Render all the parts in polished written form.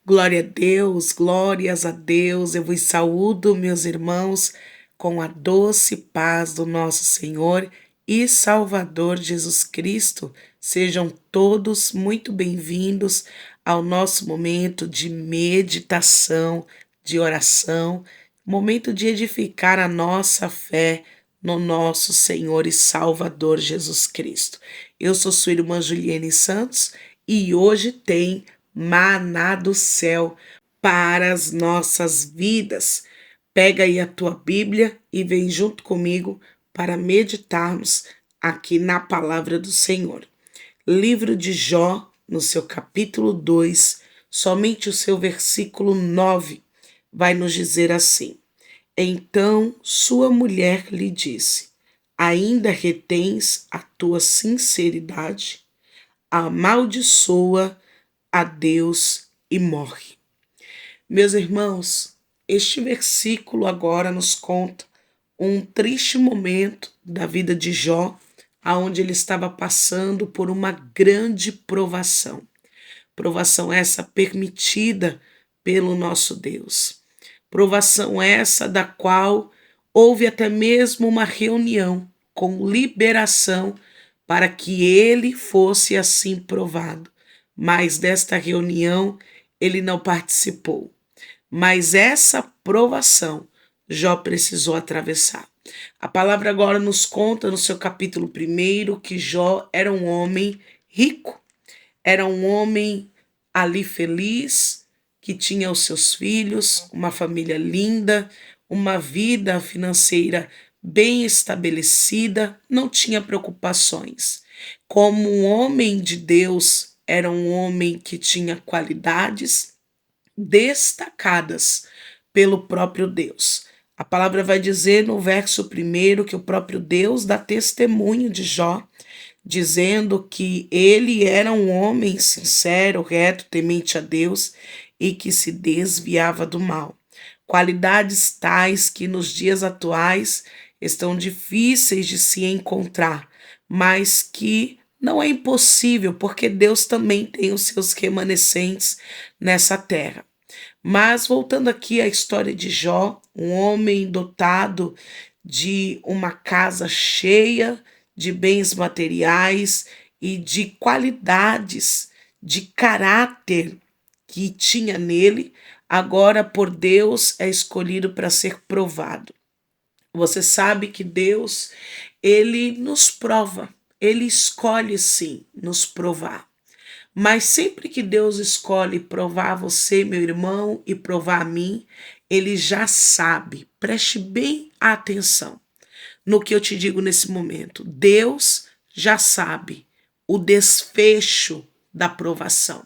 Glória a Deus, glórias a Deus. Eu vos saúdo, meus irmãos, com a doce paz do nosso Senhor e Salvador Jesus Cristo. Sejam todos muito bem-vindos ao nosso momento de meditação, de oração, momento de edificar a nossa fé no nosso Senhor e Salvador Jesus Cristo. Eu sou sua irmã Juliene Santos e hoje tem maná do céu para as nossas vidas. Pega aí a tua Bíblia e vem junto comigo para meditarmos aqui na palavra do Senhor. Livro de Jó, no seu capítulo 2, somente o seu versículo 9, vai nos dizer assim: Então sua mulher lhe disse: Ainda retens a tua sinceridade? Amaldiçoa a Deus e morre. Meus irmãos, este versículo agora nos conta um triste momento da vida de Jó, aonde ele estava passando por uma grande provação. Provação essa permitida pelo nosso Deus. Provação essa da qual houve até mesmo uma reunião com liberação para que ele fosse assim provado. Mas desta reunião ele não participou. Mas essa provação Jó precisou atravessar. A palavra agora nos conta no seu capítulo 1 que Jó era um homem rico, era um homem ali feliz, que tinha os seus filhos, uma família linda, uma vida financeira bem estabelecida, não tinha preocupações. Como um homem de Deus, era um homem que tinha qualidades destacadas pelo próprio Deus. A palavra vai dizer no verso 1 que o próprio Deus dá testemunho de Jó, dizendo que ele era um homem sincero, reto, temente a Deus e que se desviava do mal. Qualidades tais que nos dias atuais estão difíceis de se encontrar, mas que não é impossível, porque Deus também tem os seus remanescentes nessa terra. Mas voltando aqui à história de Jó, um homem dotado de uma casa cheia de bens materiais e de qualidades, de caráter que tinha nele, agora por Deus é escolhido para ser provado. Você sabe que Deus, ele nos prova, ele escolhe sim nos provar. Mas sempre que Deus escolhe provar você, meu irmão, e provar a mim, ele já sabe. Preste bem atenção no que eu te digo nesse momento. Deus já sabe o desfecho da provação.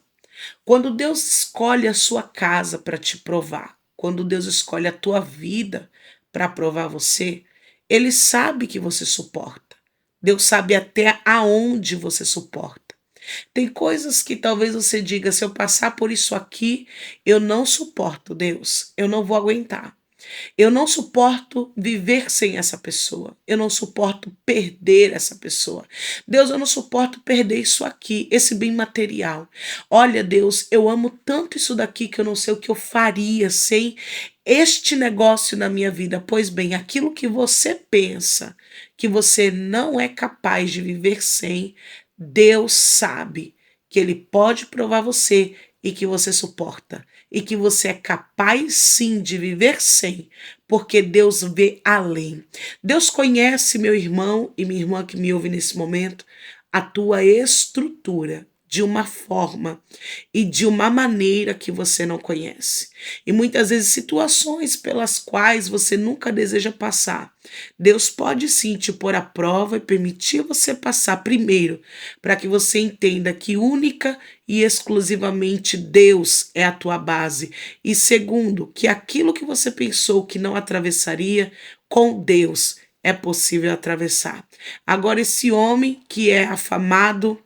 Quando Deus escolhe a sua casa para te provar, quando Deus escolhe a tua vida para provar você, ele sabe que você suporta. Deus sabe até aonde você suporta. Tem coisas que talvez você diga: se eu passar por isso aqui, eu não suporto, Deus, eu não vou aguentar. Eu não suporto viver sem essa pessoa. Eu não suporto perder essa pessoa. Deus, eu não suporto perder isso aqui, esse bem material. Olha, Deus, eu amo tanto isso daqui que eu não sei o que eu faria sem este negócio na minha vida. Pois bem, aquilo que você pensa que você não é capaz de viver sem, Deus sabe que Ele pode provar você e que você suporta. E que você é capaz sim de viver sem, porque Deus vê além. Deus conhece, meu irmão e minha irmã que me ouve nesse momento, a tua estrutura de uma forma e de uma maneira que você não conhece. E muitas vezes situações pelas quais você nunca deseja passar. Deus pode sim te pôr à prova e permitir você passar primeiro, para que você entenda que única e exclusivamente Deus é a tua base. E segundo, que aquilo que você pensou que não atravessaria, com Deus é possível atravessar. Agora, esse homem que é afamado,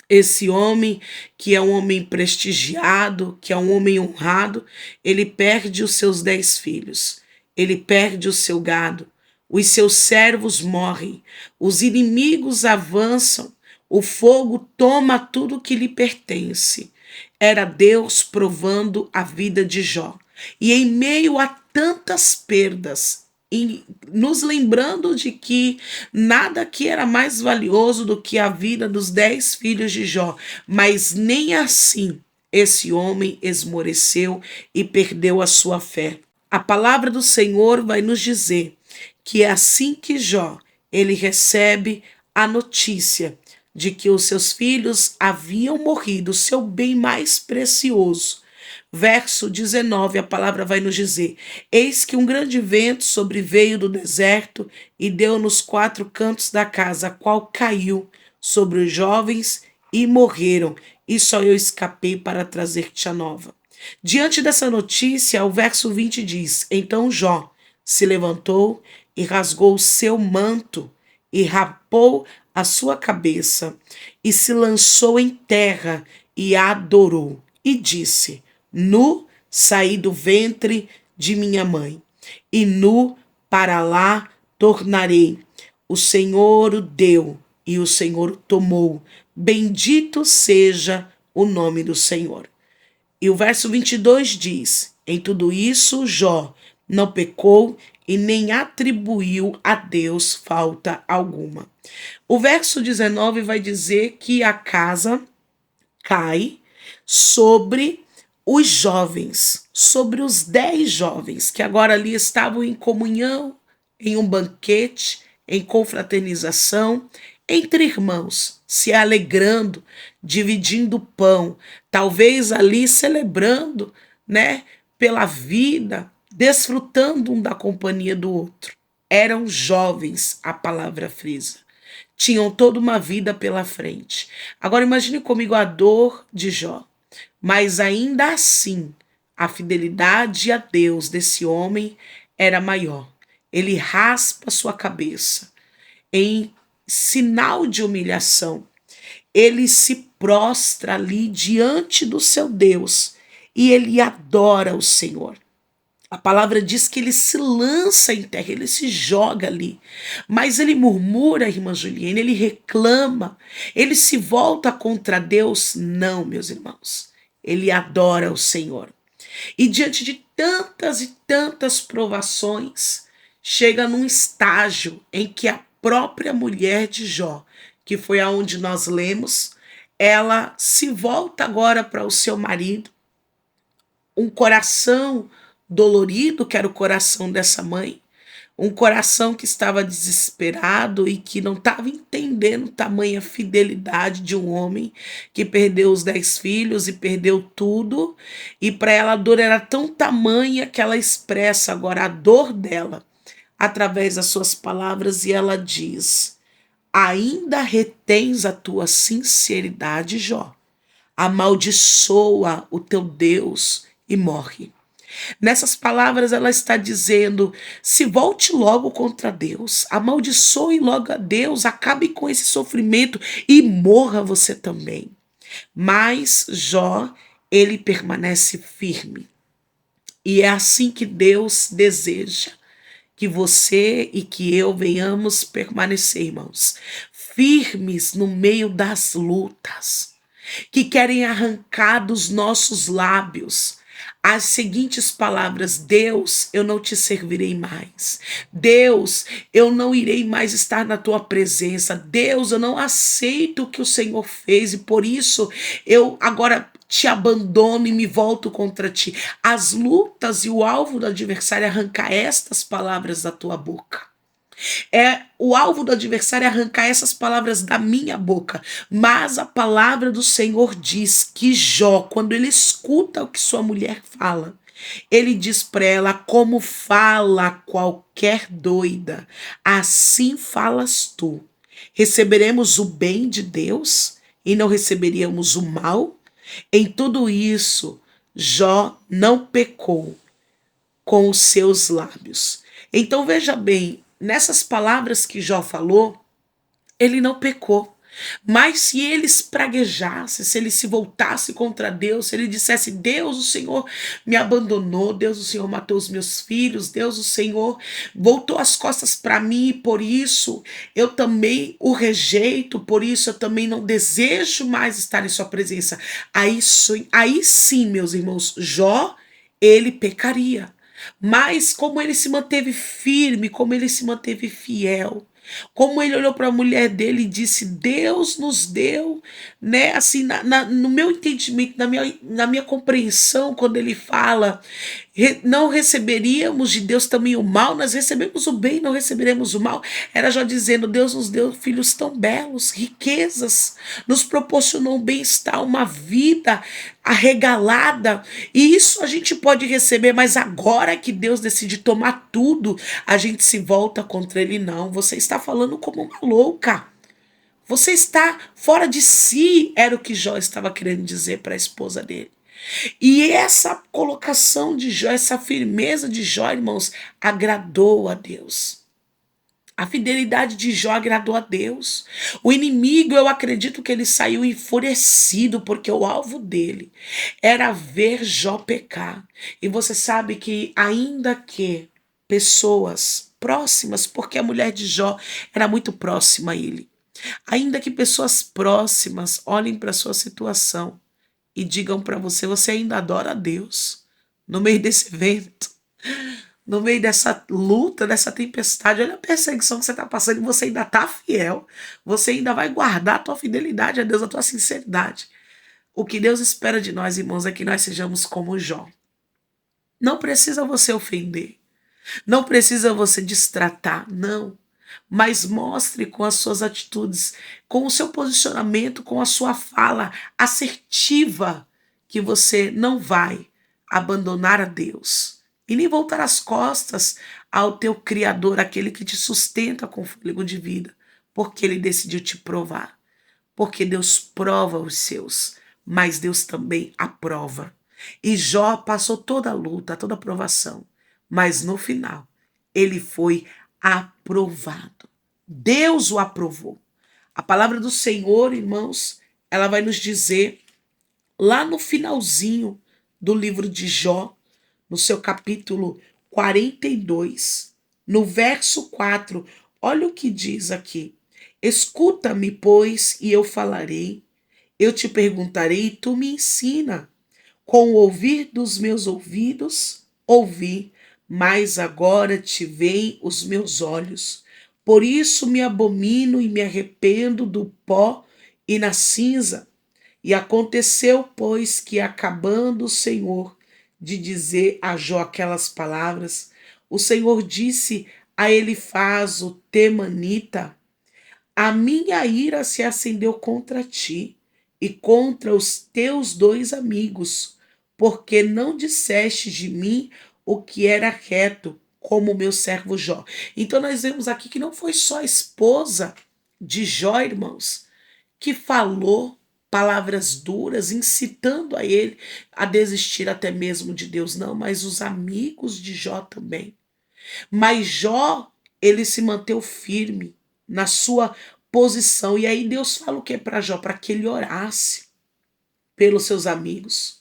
esse homem que é um homem prestigiado, que é um homem honrado, ele perde os seus 10 filhos, ele perde o seu gado, os seus servos morrem, os inimigos avançam, o fogo toma tudo que lhe pertence. Era Deus provando a vida de Jó. E em meio a tantas perdas, e nos lembrando de que nada aqui era mais valioso do que a vida dos 10 filhos de Jó, mas nem assim esse homem esmoreceu e perdeu a sua fé. A palavra do Senhor vai nos dizer que é assim que Jó, ele recebe a notícia de que os seus filhos haviam morrido, o seu bem mais precioso. Verso 19, a palavra vai nos dizer: Eis que um grande vento sobreveio do deserto e deu nos 4 cantos da casa, a qual caiu sobre os jovens e morreram, e só eu escapei para trazer-te a nova. Diante dessa notícia, o verso 20 diz: Então Jó se levantou e rasgou o seu manto e rapou a sua cabeça e se lançou em terra e adorou e disse: Nu saí do ventre de minha mãe, e nu para lá tornarei. O Senhor o deu e o Senhor o tomou. Bendito seja o nome do Senhor. E o verso 22 diz: Em tudo isso, Jó não pecou e nem atribuiu a Deus falta alguma. O verso 19 vai dizer que a casa cai sobre os jovens, sobre os 10 jovens que agora ali estavam em comunhão, em um banquete, em confraternização, entre irmãos, se alegrando, dividindo o pão, talvez ali celebrando, né, pela vida, desfrutando um da companhia do outro. Eram jovens, a palavra frisa. Tinham toda uma vida pela frente. Agora imagine comigo a dor de Jó. Mas ainda assim, a fidelidade a Deus desse homem era maior. Ele raspa sua cabeça em sinal de humilhação. Ele se prostra ali diante do seu Deus e ele adora o Senhor. A palavra diz que ele se lança em terra, ele se joga ali. Mas ele murmura, irmã Juliana, ele reclama, ele se volta contra Deus? Não, meus irmãos. Ele adora o Senhor. E diante de tantas e tantas provações, chega num estágio em que a própria mulher de Jó, que foi aonde nós lemos, ela se volta agora para o seu marido, um coração dolorido, que era o coração dessa mãe, um coração que estava desesperado e que não estava entendendo tamanha fidelidade de um homem que perdeu os 10 filhos e perdeu tudo. E para ela a dor era tão tamanha que ela expressa agora a dor dela através das suas palavras e ela diz: Ainda retens a tua sinceridade, Jó? Amaldiçoa o teu Deus e morre. Nessas palavras, ela está dizendo: se volte logo contra Deus, amaldiçoe logo a Deus, acabe com esse sofrimento e morra você também. Mas Jó, ele permanece firme. E é assim que Deus deseja que você e que eu venhamos permanecer, irmãos, firmes no meio das lutas, que querem arrancar dos nossos lábios as seguintes palavras: Deus, eu não te servirei mais. Deus, eu não irei mais estar na tua presença. Deus, eu não aceito o que o Senhor fez e por isso eu agora te abandono e me volto contra ti. As lutas e o alvo do adversário é arrancar estas palavras da tua boca. O alvo do adversário é arrancar essas palavras da minha boca. Mas a palavra do Senhor diz que Jó, quando ele escuta o que sua mulher fala, ele diz para ela: como fala qualquer doida, assim falas tu. Receberemos o bem de Deus e não receberíamos o mal? Em tudo isso, Jó não pecou com os seus lábios. Então veja bem, nessas palavras que Jó falou, ele não pecou. Mas se ele espraguejasse, se ele se voltasse contra Deus, se ele dissesse: Deus, o Senhor me abandonou, Deus, o Senhor matou os meus filhos, Deus, o Senhor voltou as costas para mim, e por isso eu também o rejeito, por isso eu também não desejo mais estar em sua presença. Aí sim, meus irmãos, Jó, ele pecaria. Mas como ele se manteve firme, como ele se manteve fiel, como ele olhou para a mulher dele e disse: Deus nos deu, né? Assim, no meu entendimento, na minha compreensão, quando ele fala, não receberíamos de Deus também o mal, nós recebemos o bem, não receberemos o mal. Era já dizendo: Deus nos deu filhos tão belos, riquezas, nos proporcionou um bem-estar, uma vida arregalada, e isso a gente pode receber, mas agora que Deus decide tomar tudo, a gente se volta contra ele. Não, você está falando como uma louca. Você está fora de si, era o que Jó estava querendo dizer para a esposa dele. E essa colocação de Jó, essa firmeza de Jó, irmãos, agradou a Deus. A fidelidade de Jó agradou a Deus. O inimigo, eu acredito que ele saiu enfurecido, porque o alvo dele era ver Jó pecar. E você sabe que, ainda que pessoas próximas, porque a mulher de Jó era muito próxima a ele, ainda que pessoas próximas olhem para a sua situação e digam para você: você ainda adora a Deus no meio desse evento, no meio dessa luta, dessa tempestade, olha a perseguição que você está passando, e você ainda está fiel, você ainda vai guardar a tua fidelidade a Deus, a tua sinceridade. O que Deus espera de nós, irmãos, é que nós sejamos como Jó. Não precisa você ofender, não precisa você destratar, não. Mas mostre com as suas atitudes, com o seu posicionamento, com a sua fala assertiva, que você não vai abandonar a Deus e nem voltar as costas ao teu Criador, aquele que te sustenta com fôlego de vida, porque ele decidiu te provar. Porque Deus prova os seus, mas Deus também aprova. E Jó passou toda a luta, toda a provação, mas no final ele foi aprovado. Deus o aprovou. A palavra do Senhor, irmãos, ela vai nos dizer lá no finalzinho do livro de Jó, no seu capítulo 42, no verso 4, olha o que diz aqui: escuta-me, pois, e eu falarei, eu te perguntarei e tu me ensina. Com o ouvir dos meus ouvidos, ouvi, mas agora te veem os meus olhos. Por isso me abomino e me arrependo do pó e na cinza. E aconteceu, pois, que acabando o Senhor de dizer a Jó aquelas palavras, o Senhor disse a Elifaz o temanita: a minha ira se acendeu contra ti e contra os teus dois amigos, porque não disseste de mim o que era reto, como o meu servo Jó. Então nós vemos aqui que não foi só a esposa de Jó, irmãos, que falou palavras duras, incitando a ele a desistir até mesmo de Deus, não, mas os amigos de Jó também. Mas Jó, ele se manteve firme na sua posição. E aí Deus fala o que para Jó? Para que ele orasse pelos seus amigos,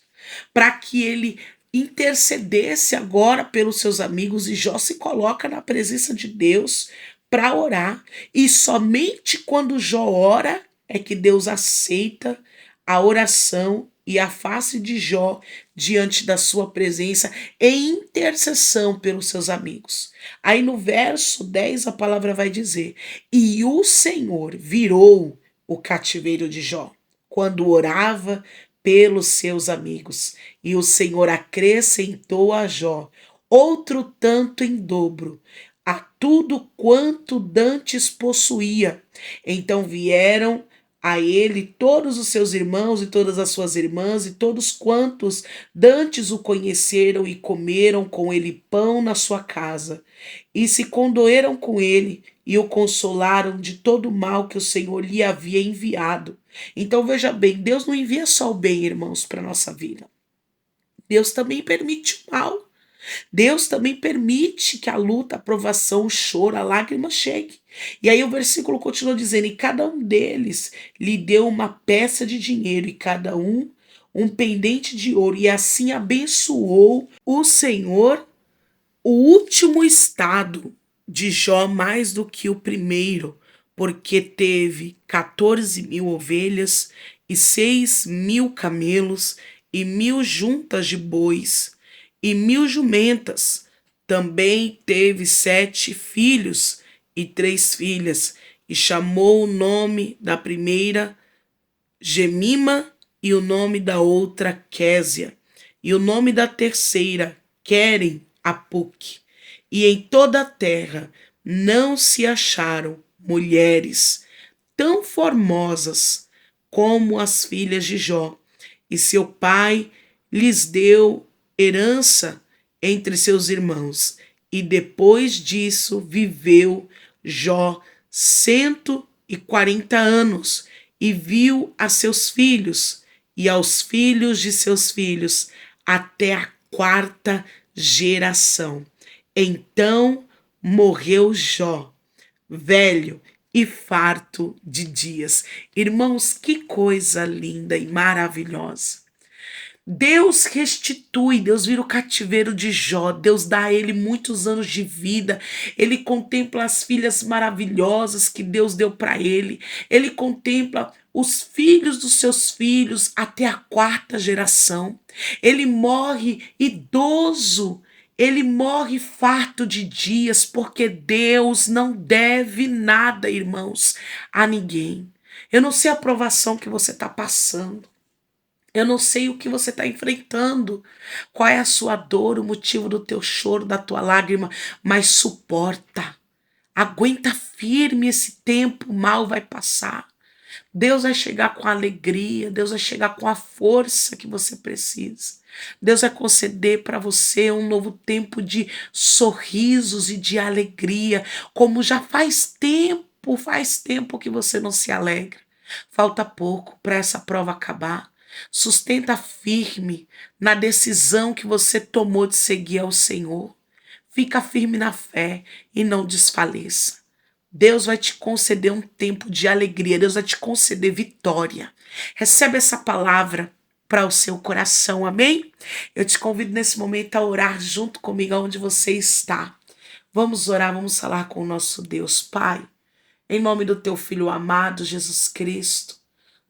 para que ele intercedesse agora pelos seus amigos. E Jó se coloca na presença de Deus para orar. E somente quando Jó ora é que Deus aceita a oração e a face de Jó diante da sua presença em intercessão pelos seus amigos. Aí no verso 10 a palavra vai dizer: e o Senhor virou o cativeiro de Jó quando orava pelos seus amigos, e o Senhor acrescentou a Jó outro tanto em dobro a tudo quanto dantes possuía. Então vieram a ele todos os seus irmãos e todas as suas irmãs e todos quantos dantes o conheceram e comeram com ele pão na sua casa e se condoeram com ele e o consolaram de todo o mal que o Senhor lhe havia enviado. Então veja bem, Deus não envia só o bem, irmãos, para a nossa vida. Deus também permite o mal. Deus também permite que a luta, a provação, o choro, a lágrima chegue. E aí o versículo continua dizendo: e cada um deles lhe deu uma peça de dinheiro, e cada um pendente de ouro, e assim abençoou o Senhor o último estado de Jó mais do que o primeiro, porque teve 14.000 ovelhas e 6.000 camelos e 1.000 juntas de bois e 1.000 jumentas. Também teve 7 filhos e 3 filhas, e chamou o nome da primeira Gemima e o nome da outra Késia, e o nome da terceira Querem Apuque. E em toda a terra não se acharam mulheres tão formosas como as filhas de Jó, e seu pai lhes deu herança entre seus irmãos. E depois disso viveu Jó 140 anos, e viu a seus filhos e aos filhos de seus filhos até a quarta geração. Então morreu Jó, velho e farto de dias. Irmãos, que coisa linda e maravilhosa. Deus restitui, Deus vira o cativeiro de Jó, Deus dá a ele muitos anos de vida, ele contempla as filhas maravilhosas que Deus deu para ele contempla os filhos dos seus filhos até a quarta geração, ele morre idoso, ele morre farto de dias, porque Deus não deve nada, irmãos, a ninguém. Eu não sei a provação que você está passando. Eu não sei o que você está enfrentando, qual é a sua dor, o motivo do teu choro, da tua lágrima, mas suporta, aguenta firme, esse tempo mal vai passar. Deus vai chegar com a alegria, Deus vai chegar com a força que você precisa. Deus vai conceder para você um novo tempo de sorrisos e de alegria, como já faz tempo que você não se alegra. Falta pouco para essa prova acabar. Sustenta firme na decisão que você tomou de seguir ao Senhor. Fica firme na fé e não desfaleça. Deus vai te conceder um tempo de alegria, Deus vai te conceder vitória. Recebe essa palavra para o seu coração, amém? Eu te convido nesse momento a orar junto comigo onde você está. Vamos orar, vamos falar com o nosso Deus. Pai, em nome do teu Filho amado, Jesus Cristo,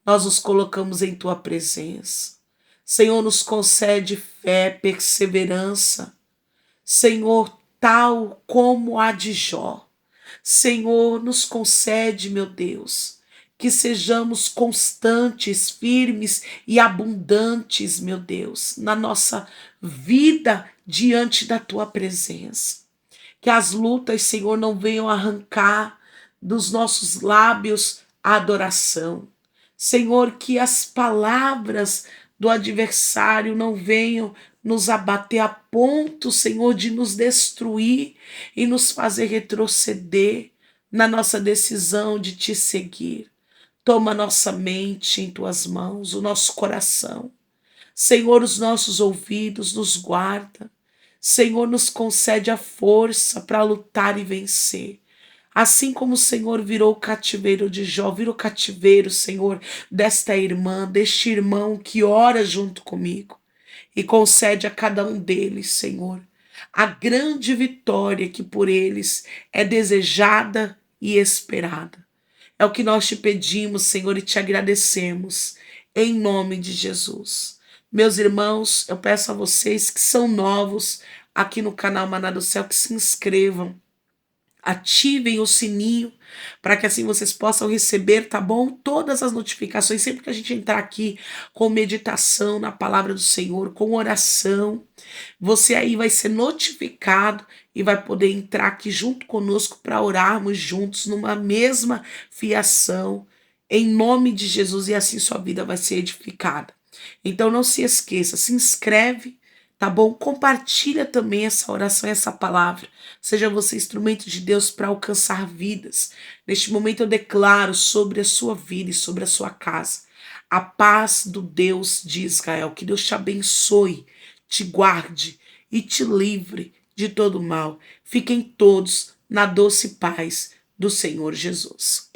nós nos colocamos em tua presença. Senhor, nos concede fé, perseverança. Senhor, tal como a de Jó. Senhor, nos concede, meu Deus, que sejamos constantes, firmes e abundantes, meu Deus, na nossa vida diante da tua presença. Que as lutas, Senhor, não venham arrancar dos nossos lábios a adoração. Senhor, que as palavras do adversário não venham nos abater a ponto, Senhor, de nos destruir e nos fazer retroceder na nossa decisão de te seguir. Toma nossa mente em tuas mãos, o nosso coração. Senhor, os nossos ouvidos nos guarda. Senhor, nos concede a força para lutar e vencer. Assim como o Senhor virou o cativeiro de Jó, vira o cativeiro, Senhor, desta irmã, deste irmão que ora junto comigo. E concede a cada um deles, Senhor, a grande vitória que por eles é desejada e esperada. É o que nós te pedimos, Senhor, e te agradecemos, em nome de Jesus. Meus irmãos, eu peço a vocês que são novos aqui no canal Maná do Céu, que se inscrevam. Ativem o sininho para que assim vocês possam receber, tá bom? Todas as notificações, sempre que a gente entrar aqui com meditação na palavra do Senhor, com oração, você aí vai ser notificado e vai poder entrar aqui junto conosco para orarmos juntos numa mesma fiação, em nome de Jesus, e assim sua vida vai ser edificada. Então não se esqueça, se inscreve, tá bom? Compartilha também essa oração, essa palavra. Seja você instrumento de Deus para alcançar vidas. Neste momento eu declaro sobre a sua vida e sobre a sua casa a paz do Deus de Israel. Que Deus te abençoe, te guarde e te livre de todo mal. Fiquem todos na doce paz do Senhor Jesus.